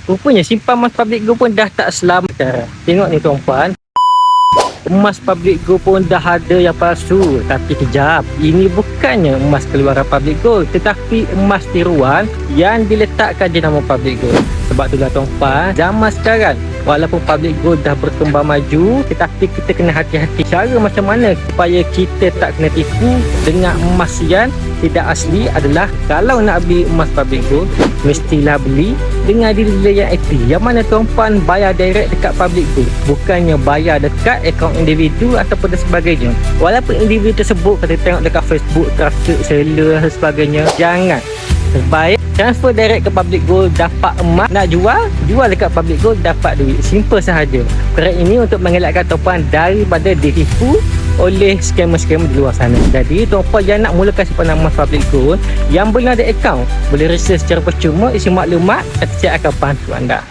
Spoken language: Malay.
Rupanya simpan emas public gold pun dah tak selamat. Tengok ni tuan-puan, emas public gold pun dah ada yang palsu. Tapi kejap, ini bukannya emas keluaran public gold, tetapi emas tiruan yang diletakkan di nama public gold. Sebab itulah tuan-puan, zaman sekarang walaupun public gold dah berkembang maju, tetapi kita kena hati-hati. Cara macam mana supaya kita tak kena tipu dengan emas yang tidak asli adalah, kalau nak beli emas public gold, mestilah beli dengan dealer yang aktif. Yang mana tuan-puan bayar direct dekat public gold, bukannya bayar dekat akaun individu ataupun dan sebagainya. Walaupun individu tersebut kita tengok dekat Facebook, traffic seller dan sebagainya, jangan. Terbaik transfer direct ke public gold, dapat emas. Nak jual dekat public gold, dapat duit. Simple sahaja. Perkara ini untuk mengelakkan tuan-puan daripada ditipu oleh scammer-scammer di luar sana. Jadi tuan-puan yang nak mulakan simpanan emas public gold, yang belum ada akaun, boleh research secara percuma, isi maklumat, saya akan bantu anda.